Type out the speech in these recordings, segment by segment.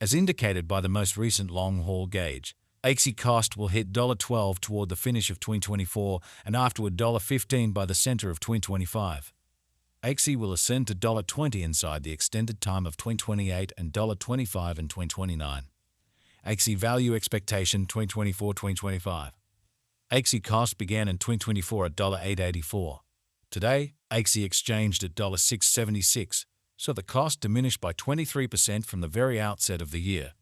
As indicated by the most recent long-haul gauge, Axie cost will hit $12 toward the finish of 2024 and afterward $15 by the center of 2025. Axie will ascend to $20 inside the extended time of 2028 and $25 in 2029. Axie value expectation 2024-2025. Axie cost began in 2024 at $8.84. Today, Axie exchanged at $6.76, so the cost diminished by 23% from the very outset of the year.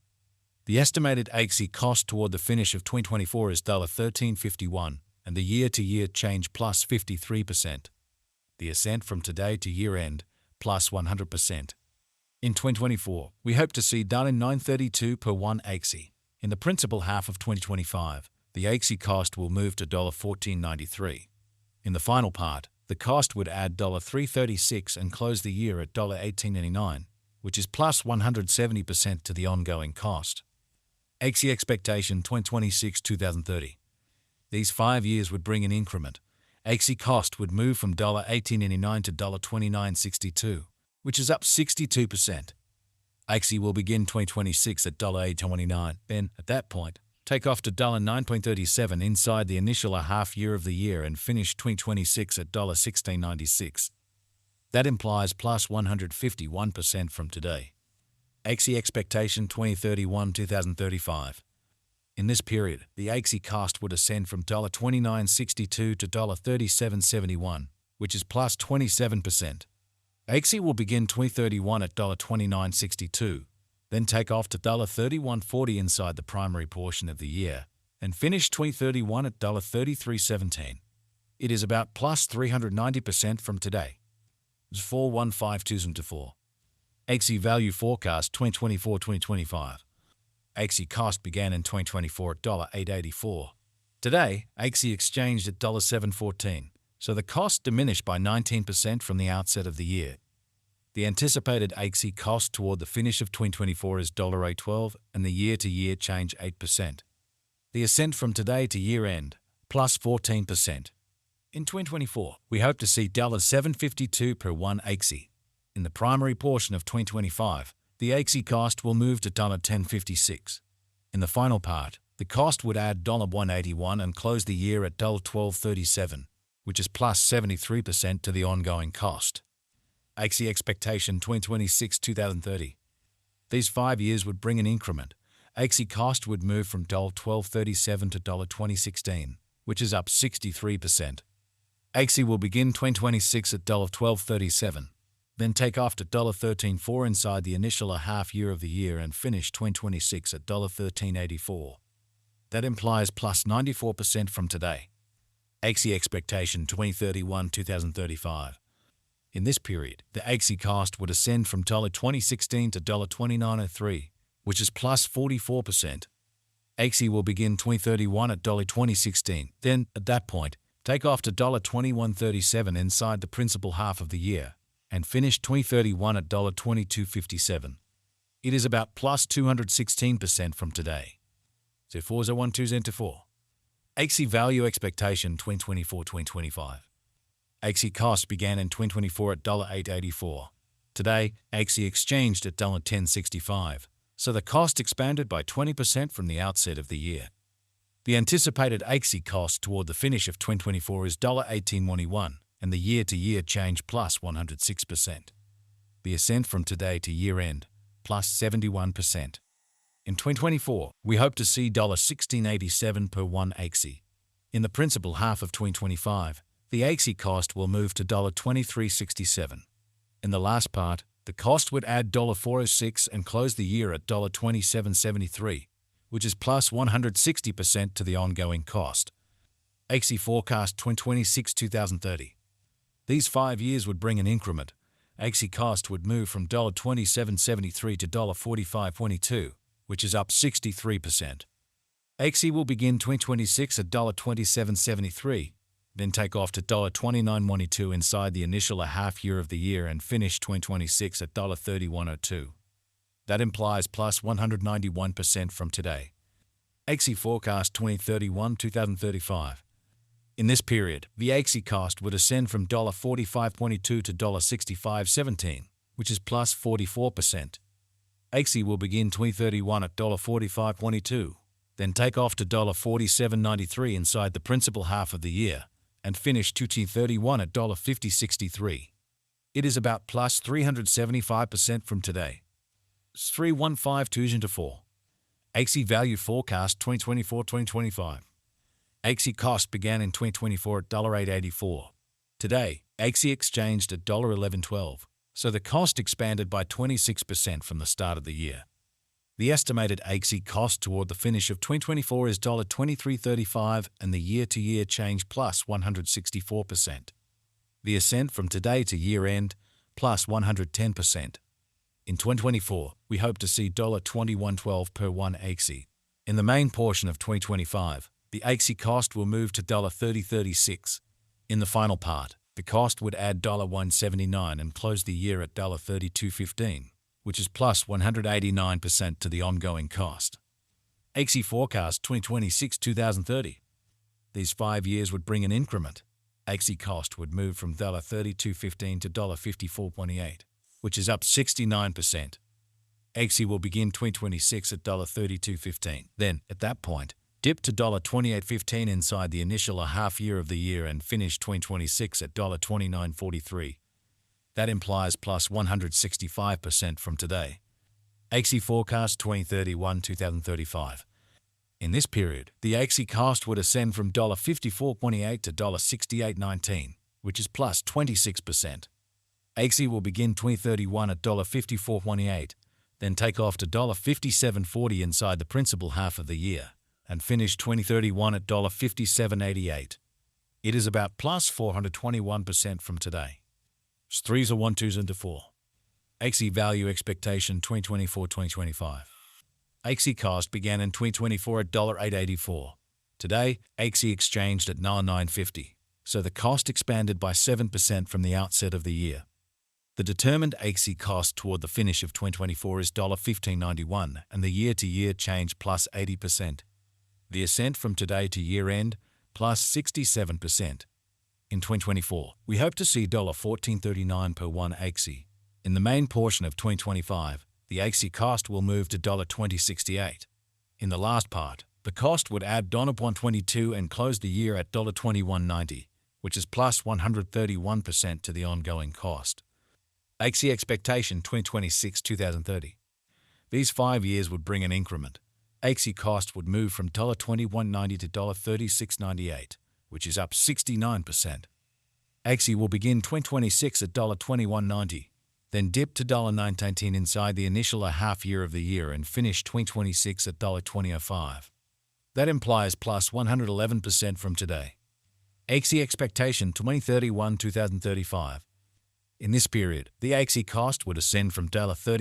The estimated Axie cost toward the finish of 2024 is $13.51, and the year-to-year change plus 53%. The ascent from today to year-end, plus 100%. In 2024, we hope to see $9.32 per 1 Axie. In the principal half of 2025, the Axie cost will move to $14.93. In the final part, the cost would add $3.36 and close the year at $18.89, which is plus 170% to the ongoing cost. Axie expectation 2026-2030. These 5 years would bring an increment. Axie cost would move from $18.89 to $29.62, which is up 62%. Axie will begin 2026 at $8.29, then, at that point, take off to $9.37 inside the initial half year of the year and finish 2026 at $16.96. That implies plus 151% from today. Axie expectation 2031-2035. In this period, the Axie cost would ascend from $29.62 to $37.71, which is plus 27%. Axie will begin 2031 at $29.62, then take off to $31.40 inside the primary portion of the year, and finish 2031 at $33.17. It is about plus 390% from today. 4152-4. Axie value forecast 2024-2025. Axie cost began in 2024 at $8.84. Today, Axie exchanged at $7.14, so the cost diminished by 19% from the outset of the year. The anticipated Axie cost toward the finish of 2024 is $8.12 and the year-to-year change 8%. The ascent from today to year-end, plus 14%. In 2024, we hope to see $7.52 per 1 Axie. In the primary portion of 2025, the Axie cost will move to $10.56. In the final part, the cost would add $1.81 and close the year at $12.37, which is plus 73% to the ongoing cost. Axie expectation 2026-2030. These 5 years would bring an increment. Axie cost would move from $12.37 to $20.16, which is up 63%. Axie will begin 2026 at $12.37, then take off to $13.4 inside the initial half year of the year and finish 2026 at $13.84. That implies plus 94% from today. Axie expectation 2031-2035. In this period, the Axie cost would ascend from $20.16 to $29.03, which is plus 44%. Axie will begin 2031 at $20.16, then, at that point, take off to $21.37 inside the principal half of the year, and finish 2031 at $22.57. It is about plus 216% from today. 4012-4. Axie value expectation 2024-2025. Axie cost began in 2024 at $8.84. Today, Axie exchanged at $10.65, so the cost expanded by 20% from the outset of the year. The anticipated Axie cost toward the finish of 2024 is $18.21, and the year-to-year change plus 106%. The ascent from today to year-end, plus 71%. In 2024, we hope to see $16.87 per 1 Axie. In the principal half of 2025, the Axie cost will move to $23.67. In the last part, the cost would add $4.06 and close the year at $27.73, which is plus 160% to the ongoing cost. Axie forecast 2026-2030. These 5 years would bring an increment. Axie cost would move from $27.73 to $45.22, which is up 63%. Axie will begin 2026 at $27.73, then take off to $29.12 inside the initial half year of the year and finish 2026 at $31.02. That implies plus 191% from today. Axie forecast 2031-2035. In this period, the Axie cost would ascend from $45.22 to $65.17, which is plus 44%. Axie will begin 2031 at $45.22, then take off to $47.93 inside the principal half of the year, and finish 2031 at $50.63. It is about plus 375% from today. 315-204. Axie value forecast 2024-2025. Axie cost began in 2024 at $8.84. Today, Axie exchanged at $11.12, so the cost expanded by 26% from the start of the year. The estimated Axie cost toward the finish of 2024 is $23.35 and the year-to-year change plus 164%. The ascent from today to year-end plus 110%. In 2024, we hope to see $21.12 per one Axie. In the main portion of 2025, the Axie cost will move to $30.36. In the final part, the cost would add $1.79 and close the year at $32.15, which is plus 189% to the ongoing cost. Axie forecast 2026-2030. These 5 years would bring an increment. Axie cost would move from $32.15 to $54.28, which is up 69%. Axie will begin 2026 at $32.15. Then, at that point, dip to $28.15 inside the initial half year of the year and finish 2026 at $29.43. That implies plus 165% from today. Axie forecast 2031-2035. In this period, the Axie cost would ascend from $54.28 to $68.19, which is plus 26%. Axie will begin 2031 at $54.28, then take off to $57.40 inside the principal half of the year, and finish 2031 at $57.88. It is about plus 421% from today. 3s are 1, 2s and 4. Axie value expectation 2024-2025. Axie cost began in 2024 at $8.84. Today, Axie exchanged at $9.50, so the cost expanded by 7% from the outset of the year. The determined Axie cost toward the finish of 2024 is $15.91 and the year-to-year change plus 80%. The ascent from today to year-end plus 67%. In 2024, we hope to see $14.39 per one Axie. In the main portion of 2025, the Axie cost will move to $20.68. In the last part, the cost would add $1.22 and close the year at $21.90, which is plus 131% to the ongoing cost. Axie expectation 2026-2030. These 5 years would bring an increment. Axie cost would move from $21.90 to $36.98, which is up 69%. Axie will begin 2026 at $21.90. Then dip to $9.19 inside the initial half year of the year and finish 2026 at $20.05. That implies plus 111% from today. Axie expectation 2031-2035. In this period, the Axie cost would ascend from $30